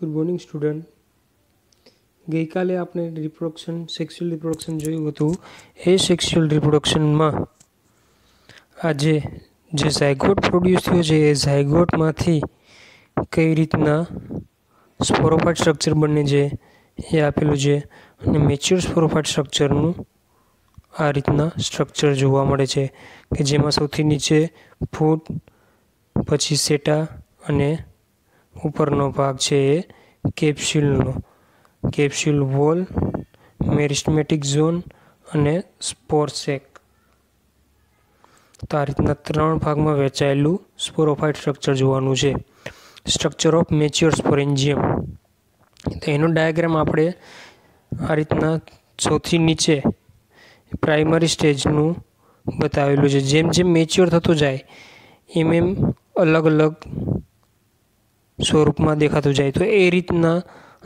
Good morning student. ગઈકાલે આપણે sexual reproduction જોયું હતું. એ સેક્સ્યુઅલ રિપ્રોડક્શનમાં આજે જે ઝાયગોટ પ્રોડ્યુસ થયો છે એ ઝાયગોટમાંથી કઈ રીતના સ્પોરોફાઇટ સ્ટ્રક્ચર બને છે એ આપેલું છે, અને મેચ્યોર સ્પોરોફાઇટ સ્ટ્રક્ચરનું આ રીતના સ્ટ્રક્ચર જોવા મળે છે કે જેમાં સૌથી નીચે ફૂટ, પછી સેટા અને ઉપરનો ભાગ છે એ કેપ્સ્યુલ વોલ, મેરિસ્ટેમેટિક ઝોન અને સ્પોર સેક. તો આ રીતના 3 ભાગમાં વહેંચાયેલું સ્પોરોફાઇટ સ્ટ્રક્ચર જોવાનું છે. Structure of mature sporangium. તો એનો ડાયાગ્રામ આપણે આ રીતના સૌથી નીચે પ્રાઇમરી સ્ટેજનું બતાવેલું છે. જેમ જેમ મેચ્યોર થતો જાય એમ અલગ અલગ સ્વરૂપમાં દેખાતું જાય. તો એ રીતના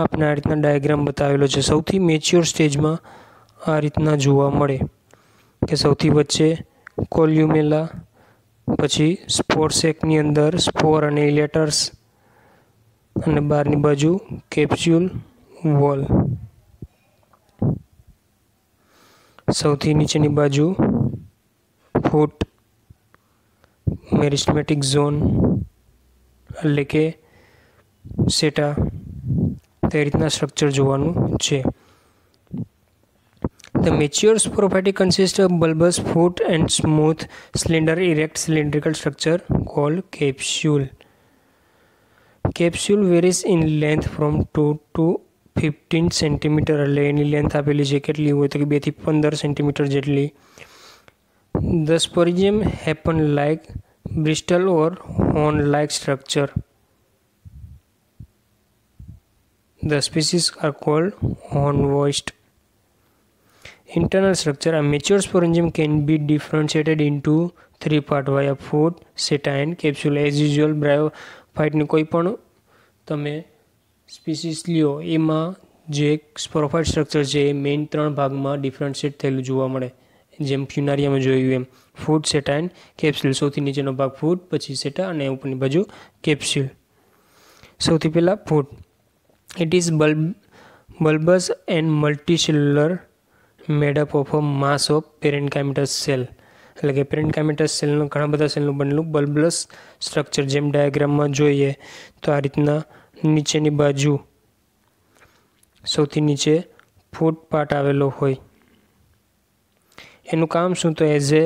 આપણે આ રીતના ડાયાગ્રામ બતાવેલો છે. સૌથી મેચ્યોર સ્ટેજમાં આ રીતના જોવા મળે કે સૌથી વચ્ચે કોલ્યુમેલા, પછી સ્પોર સેકની અંદર સ્પોર અને ઇલેટર્સ, અને બહારની બાજુ કેપ્સ્યુલ વોલ. સૌથી નીચેની બાજુ ફૂટ, મેરિસ્ટેમેટિક ઝોન એટલે કે સેટા. તે રીતના સ્ટ્રક્ચર જોવાનું છે. The mature sporophyte consists of bulbous foot and smooth, slender, erect cylindrical structure called capsule. Capsule varies in length from 2 to 15 cm. એટલે એની લેન્થ આપેલી છે કેટલી હોય તો કે 2 થી 15 સેન્ટીમીટર જેટલી. The sporangium happen like bristle or horn-like structure. The species are called hornvoist. Internal structure. A mature sporangium can be differentiated into 3 parts via foot, seta and capsule. As usual, બ્રાયોફાઇટની કોઈ પણ તમે species લ્યો એમાં જે સ્પોરોફાઇટ structure છે એ main 3 ભાગમાં differentiate થયેલું જોવા મળે. જેમ ફ્યુનારિયામાં જોયું એમ ફૂટ, સેટા એન્ડ કેપ્સ્યુલ. સૌથી નીચેનો ભાગ ફૂટ, પછી સેટા અને ઉપરની બાજુ કેપ્સ્યુલ. સૌથી પહેલાં ફૂટ. It is bulbous and multicellular, made up of a mass of parenchymatous cell. એટલે કે પેરેન્કાઇમેટસ સેલનું ઘણા બધા સેલનું બનેલું બલ્બલસ સ્ટ્રક્ચર. જેમ ડાયાગ્રામમાં જોઈએ તો આ રીતના નીચેની બાજુ સૌથી નીચે ફૂટ પાર્ટ આવેલો હોય. એનું કામ શું? તો as a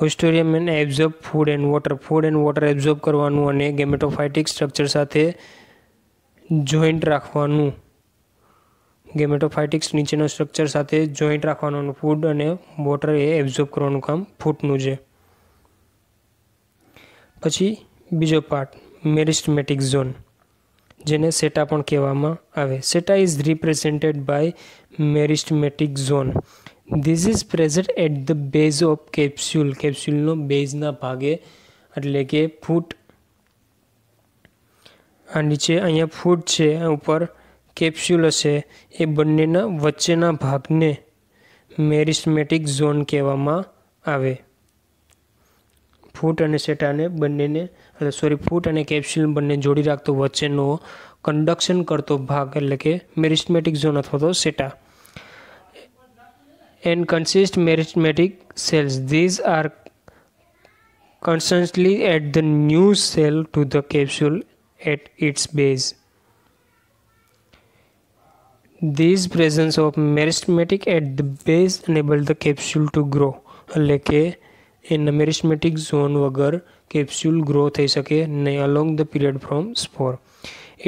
haustorium and absorb food and water absorb કરવાનું અને ગેમેટોફાઇટિક સ્ટ્રક્ચર સાથે જોઈન્ટ રાખવાનું. ગેમેટોફાઇટિક્સ નીચેનો સ્ટ્રક્ચર સાથે જોઈન્ટ રાખવાનું, ફૂડ અને વોટર એ એબ્ઝોર્બ કરવાનું કામ ફૂટનું છે. પછી બીજો પાર્ટ મેરિસ્ટેમેટિક ઝોન, જેને સેટા પણ કહેવામાં આવે. Seta is represented by meristematic zone. This is present at the base of capsule. કેપ્સ્યુલનો બેઝના ભાગે એટલે કે ફૂટ. આ નીચે અહીંયા ફૂટ છે, ઉપર કેપ્સ્યુલ હશે. એ બંનેના વચ્ચેના ભાગને મેરિસ્ટેમેટિક ઝોન કહેવામાં આવે. ફૂટ અને સેટાને બંનેને ફૂટ અને કેપ્સ્યુલ બંને જોડી રાખતો વચ્ચેનો કન્ડક્શન કરતો ભાગ એટલે કે મેરિસ્ટેમેટિક ઝોન અથવા તો સેટા. And consist meristematic cells. These are constantly add the new cell to the capsule at its base. This presence of meristematic at the base enable the capsule to grow. એટલે કે એના મેરિસ્ટેમેટિક zone વગર capsule grow થઈ શકે નહીં along the period from spore.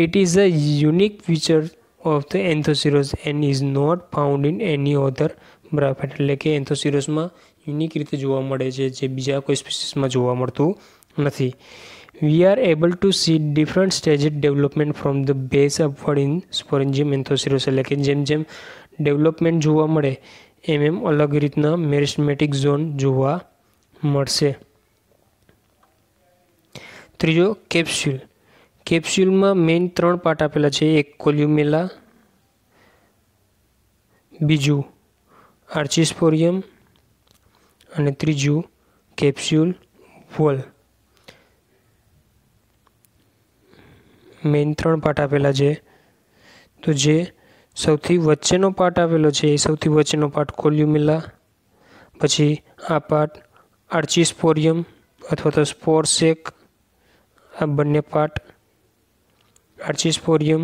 It is a unique feature of the Anthoceros and is not found in any other બ્રાયોફાઇટ. એટલે કે એન્થોસિરોસમાં unique રીતે જોવા મળે છે, જે બીજા કોઈ સ્પીસીસમાં જોવા મળતું નથી. We are able to see different stages development from the base upward in Sporangium Anthoceros. એટલે કે જેમ જેમ ડેવલપમેન્ટ જોવા મળે એમ અલગ રીતના મેરિસ્ટેમેટિક ઝોન જોવા મળશે. ત્રીજો કેપ્સ્યુલ. કેપ્સ્યુલમાં મેઇન 3 પાર્ટ આપેલા છે. એક કોલ્યુમેલા, બીજું આર્ચિસ્પોરિયમ અને ત્રીજું કેપ્સ્યુલ વોલ. મેઇન 3 પાર્ટ આપેલા છે. तो जे સૌથી વચ્ચેનો પાર્ટ આવેલો છે એ સૌથી વચ્ચેનો પાર્ટ કોલ્યુમેલા, પછી આ પાર્ટ આર્ચીસ્પોરિયમ અથવા તો સ્પોર સેક, આ બંને પાર્ટ આર્ચીસ્પોરિયમ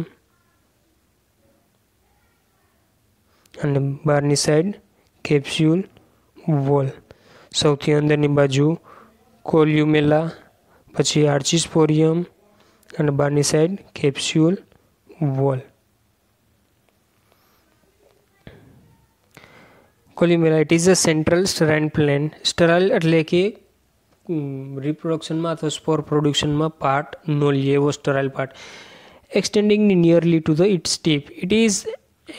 અને બહારની સાઈડ કેપ્સ્યુલ વોલ. સૌથી અંદરની બાજુ કોલ્યુમેલા, પછી આર્ચીસ્પોરિયમ અને બહારની side capsule wall. Columella it is a central sterile plant. Sterile એટલે કે રિપ્રોડક્શનમાં અથવા સ્પોર પ્રોડક્શનમાં પાર્ટ ન લે એવો sterile part. Extending nearly to the its tip. It is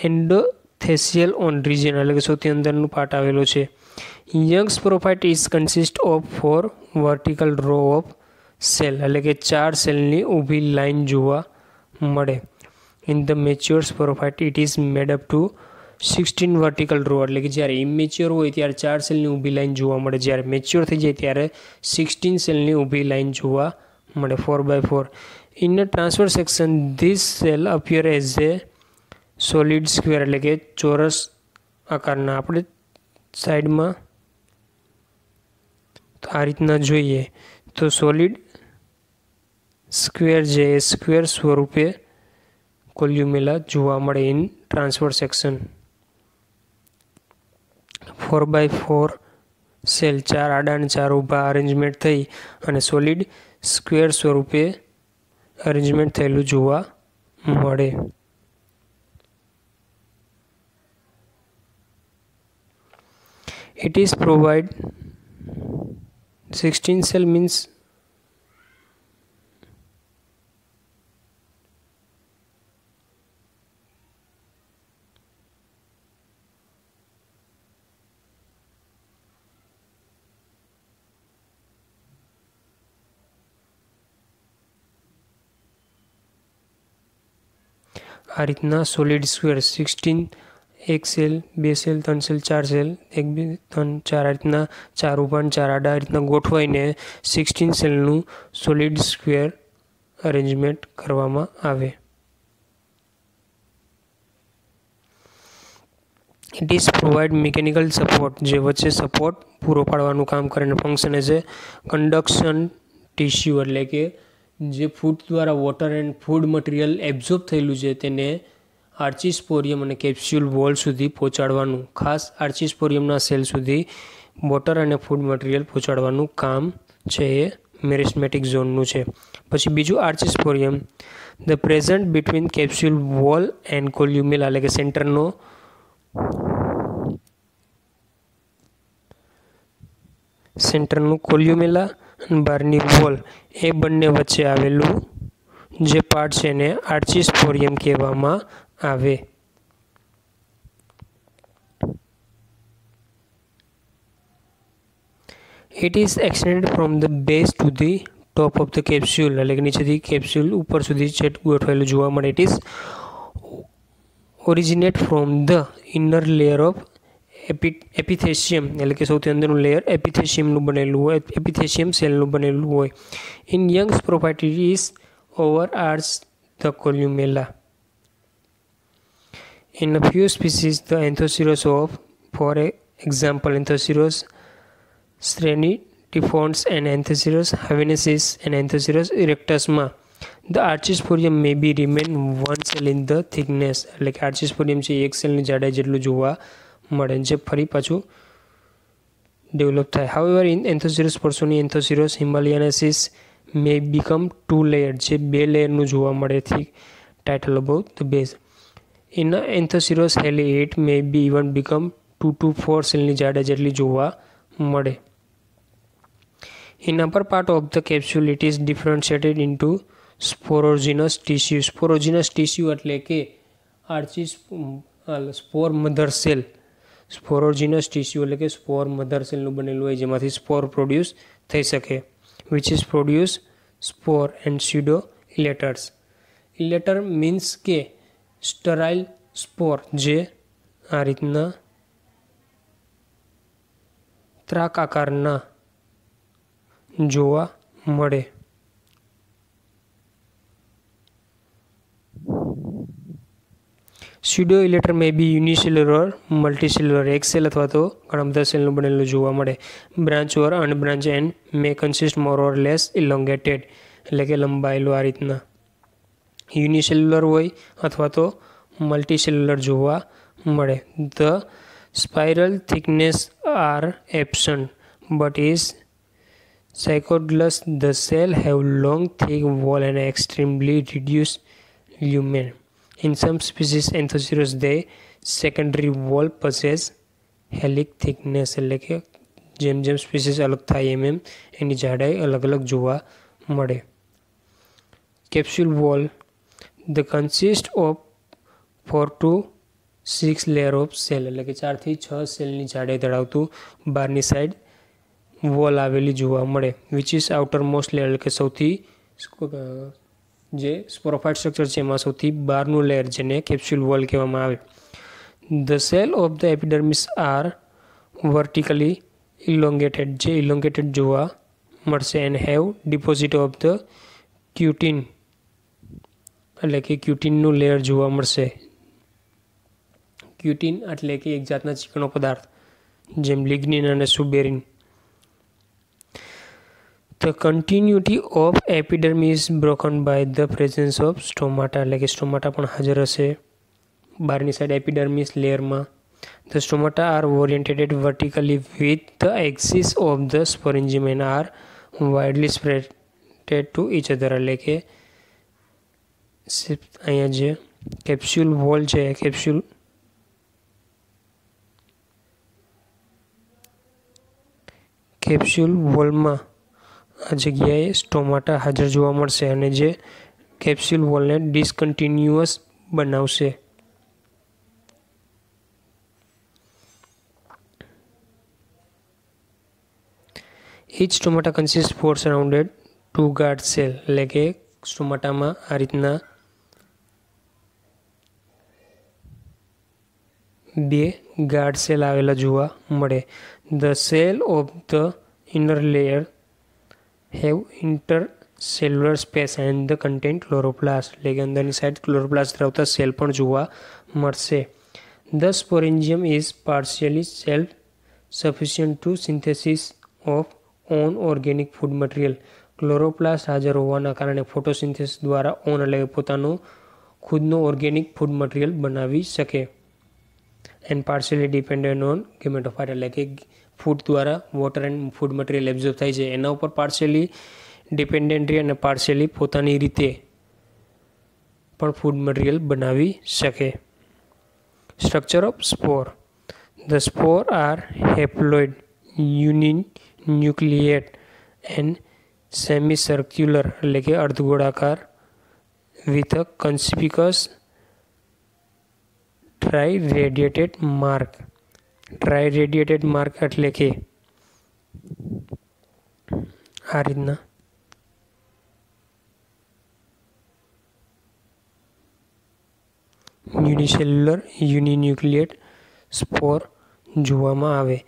endothecial on region એટલે કે સૌથી અંદરનું પાર્ટ આવેલો છે. Young sporophyte is consist of 4 vertical row of cell એટલે કે 4 સેલની ઊભી લાઇન જોવા મળે. In the mature sporophyte it is made up to 16 vertical row એટલે કે જ્યારે ઇમેચ્યોર હોય ત્યારે 4 સેલની ઊભી લાઇન જોવા મળે, જ્યારે મેચ્યોર થઈ જાય ત્યારે 16 સેલની ઊભી લાઇન જોવા મળે 4x4. In a transfer section this cell appear as a solid square એટલે કે ચોરસ આકારના. આપણે સાઈડમાં આ રીતના જોઈએ તો સોલિડ સ્ક્વેર જે સ્ક્વેર સ્વરૂપે કોલ્યુમેલા જોવા મળે in transfer section. 4x4 cell 4 આડા અને 4 ઊભા અરેન્જમેન્ટ થઈ અને સોલિડ સ્ક્વેર સ્વરૂપે અરેન્જમેન્ટ થયેલું જોવા મળે. It is provide 16 cell means આ રીતના સોલિડ સ્ક્વેર 16 એક સેલ, 2 સેલ, 3 સેલ, 4 સેલ, 1 2 3 4 આ રીતના 4 ઊભા અને 4 આડા આ રીતના ગોઠવાઈને 16 સેલનું સોલિડ સ્ક્વેર અરેન્જમેન્ટ કરવામાં આવે. It is provide mechanical support જે વચ્ચે સપોર્ટ પૂરો પાડવાનું કામ કરે અને function as a conduction tissue એટલે કે જે ફૂડ દ્વારા water and food material absorb થયેલું છે તેને આર્ચીસ્પોરિયમ અને કેપ્સ્યુલ વોલ સુધી પહોંચાડવાનું, ખાસ આર્ચીસ્પોરિયમના સેલ સુધી વોટર અને ફૂડ મટીરિયલ પહોંચાડવાનું કામ છે એ મેરિસ્મેટિક ઝોનનું છે. પછી બીજું archesporium the present between capsule wall and columella એટલે કે સેન્ટરનું કોલ્યુમેલા અને બહારની વોલ એ બંને વચ્ચે આવેલું જે પાર્ટ છે એને આર્ચીસ્પોરિયમ કહેવામાં આવે. It is extended from the base to the top of the capsule એટલે કે નીચેથી કેપ્સ્યુલ ઉપર સુધી છેટ ગોઠવાયેલું જોવા મળે. It is originate from the inner layer of epithecium એટલે કે સૌથી અંદરનું લેયર એપિથેશિયમનું બનેલું હોય, એપિથેશિયમ સેલનું બનેલું હોય. In young sporophyte it is over arch the columella. In a few species, the anthoceros of, for example, Anthoceros strengitifons and Anthoceros havenesis and Anthoceros erectus the archisporium may be remain one cell in the thickness એટલે કે આર્ચીસ્પોરિયમ છે એક સેલની જાડાઈ જેટલું જોવા મળે જે ફરી પાછું ડેવલપ થાય. However, in Anthoceros portioni, Anthoceros himalayensis may become two layered જે બે લેયરનું જોવા મળે થી title above the base. In Anthoceros heli it may be even become 2 to 4 સેલની જાડાઈ જેટલી જોવા મળે. In upper part of the capsule it is differentiated into sporogenous tissue. Sporogenous tissue એટલે કે સ્પોર મધર સેલ. સ્પોરોજીનસ ટિશ્યુ એટલે કે સ્પોર મધર સેલનું બનેલું હોય જેમાંથી સ્પોર પ્રોડ્યુસ થઈ શકે. Which is produce spore and pseudo elaters. Elater means કે સ્ટરાઇલ સ્પોર જે આ રીતના ત્રાક આકારના જોવા મળે. સ્યુડોઇલેટર મે બી યુનિસેલ્યુલર, મલ્ટીસેલ્યુલર, એક સેલ અથવા તો ઘણા બધા સેલનું બનેલું જોવા મળે. Branch or unbranch and may consist more or less elongated, એટલે કે લંબાયેલું આ રીતના. યુનિસેલ્યુલર હોય અથવા તો મલ્ટીસેલ્યુલર જોવા મળે. The spiral thickness are absent but is cycloidless. The cell have long thick wall and extremely reduced lumen. In some species Anthocerus, the secondary wall possess helix thickness, એટલે કે જેમ જેમ સ્પીસીસ અલગ થાય એમ એમ એની જાડાઈ અલગ અલગ જોવા મળે. Capsule wall the consist of 4 to 6 layer of cell, એટલે કે 4 થી 6 સેલની જાડાઈ ધરાવતું બહારની સાઈડ વોલ આવેલી જોવા મળે. Which is outer most layer, એટલે કે સૌથી જે સ્પોરોફાઇટ સ્ટ્રક્ચર છે એમાં સૌથી બહારનું લેયર જેને કેપ્સ્યુલ વોલ કહેવામાં આવે. The cell of the epidermis are vertically elongated, જે ઇલોંગેટેડ જોવા મળશે. And have deposit of the cutin, એટલે કે ક્યુટિનનું લેયર જોવા મળશે. ક્યુટિન એટલે કે એક જાતના ચીકણો પદાર્થ જેમ લિગ્નિન અને સુબેરિન. The continuity of epidermis is broken by the presence of stomata, એટલે કે સ્ટોમાટા પણ હાજર હશે બહારની સાઈડ એપિડર્મિસ લેયરમાં. The stomata are oriented vertically with the axis of the sporangium and are widely spread to each other, એટલે કે અહીંયા જે કેપ્સ્યુલ વોલ છે કેપ્સ્યુલ વોલમાં આ જગ્યાએ સ્ટોમાટા હાજર જોવા મળશે અને જે કેપ્સ્યુલ વોલને ડિસકન્ટિન્યુઅસ બનાવશે. Each stomata consists 4 surrounded 2 guard cell, એટલે કે સ્ટોમાટામાં આ રીતના 2 ગાર્ડ સેલ આવેલા જોવા મળે. The cell of the inner layer have intercellular space and the contain chloroplast, એટલે કે અંદરની સાઈડ ક્લોરોપ્લાસ્ટ ધરાવતા સેલ પણ જોવા મળશે. The sporangium is partially self-sufficient to synthesis of own organic food material. Chloroplast હાજર હોવાના કારણે ફોટોસિન્થેસિસ દ્વારા ઓન એટલે કે પોતાનું ખુદનું ઓર્ગેનિક ફૂડ મટીરિયલ બનાવી શકે. And partially dependent on gametophyte, એટલે કે ફૂડ દ્વારા water and food material absorb થાય છે એના ઉપર પાર્શિયલી ડિપેન્ડન્ટ રહે અને પાર્શિયલી પોતાની રીતે પણ ફૂડ મટીરિયલ બનાવી શકે. Structure of spore the spore are haploid, uninucleate and semicircular, એટલે કે અર્ધગોળાકાર with a conspicuous triradiate mark. Triradiate mark એટલે કે આ રીતના યુનિસેલ્યુલર યુનિન્યુક્લિયેટ સ્પોર જોવામાં આવે.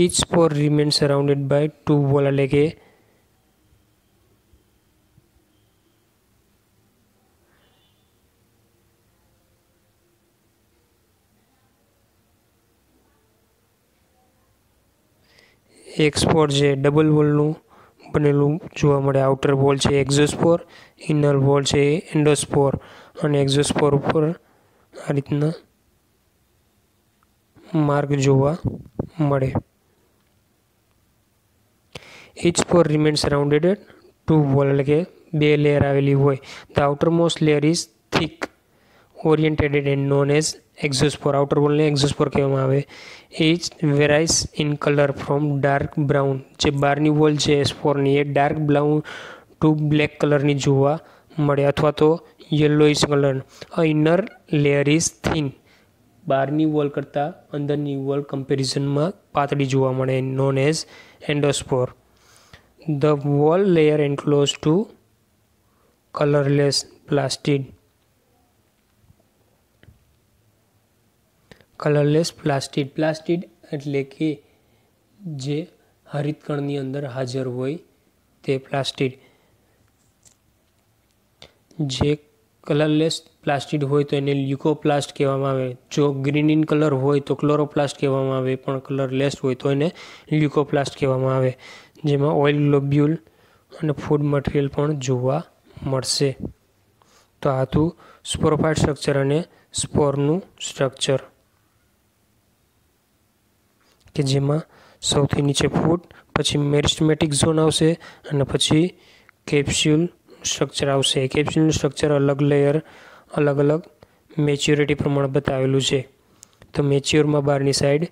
Each spore remains surrounded by 2 wall, એટલે કે એક સ્પોર જે ડબલ વોલનું બનેલું જોવા મળે. આઉટર વોલ છે એક્ઝોસ્પોર, ઇનર વોલ છે એન્ડોસ્પોર અને એક્ઝોસ્પોર ઉપર આ રીતના માર્ક જોવા મળે. Each spore remains surrounded 2 wall, એટલે કે 2 લેયર આવેલી હોય. The outermost layer is thick oriented and known as exospore. Outer વોલને એક્ઝોસ્પોર કહેવામાં આવે. It varies in color from dark brown, જે બહારની વોલ છે સ્પોરની એ ડાર્ક બ્રાઉન ટુ બ્લેક કલરની જોવા મળે અથવા તો yellowish colour. Inner layer is thin, બહારની વોલ કરતાં અંદરની વોલ કમ્પેરિઝનમાં પાતળી જોવા મળે. Known as endospore. The wall layer enclosed to colorless plastid. Colourless plastid. Plastid એટલે કે જે હરિતકણની અંદર હાજર હોય તે પ્લાસ્ટિડ, જે કલરલેસ પ્લાસ્ટિડ હોય તો એને લ્યુકોપ્લાસ્ટ કહેવામાં આવે. જો ગ્રીન ઇન કલર હોય તો ક્લોરોપ્લાસ્ટ કહેવામાં આવે, પણ કલરલેસ હોય તો એને લ્યુકોપ્લાસ્ટ કહેવામાં આવે. જેમાં ઓઇલ ગ્લોબ્યુલ અને ફૂડ મટીરિયલ પણ જોવા મળશે. તો આ હતું સ્પોરોફાઇટ સ્ટ્રક્ચર અને સ્પોરનું સ્ટ્રક્ચર, કે જેમાં સૌથી નીચે ફૂડ, પછી મેરિસ્ટેમેટિક ઝોન આવશે અને પછી કેપ્સ્યુલ સ્ટ્રક્ચર આવશે. કેપ્સ્યુલનું સ્ટ્રક્ચર અલગ લેયર, અલગ અલગ મેચ્યોરિટી પ્રમાણે બતાવેલું છે. તો મેચ્યોરમાં બહારની સાઈડ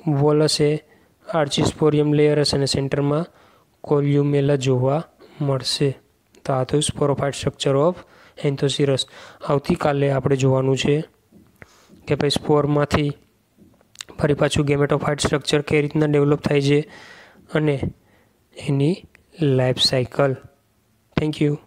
વોલ હશે, આર્ચિસ્પોરિયમ લેયર હશે અને સેન્ટરમાં કોલ્યુમેલા જોવા મળશે. તો આ તો સ્પોરોફાઇટ સ્ટ્રક્ચર ઓફ એન્થોસિરસ. આવતીકાલે આપણે જોવાનું છે કે ભાઈ સ્પોરમાંથી ફરી પાછું ગેમેટોફાઇટ સ્ટ્રક્ચર કઈ રીતના ડેવલપ થાય છે અને એની લાઈફ સાયકલ. Thank you.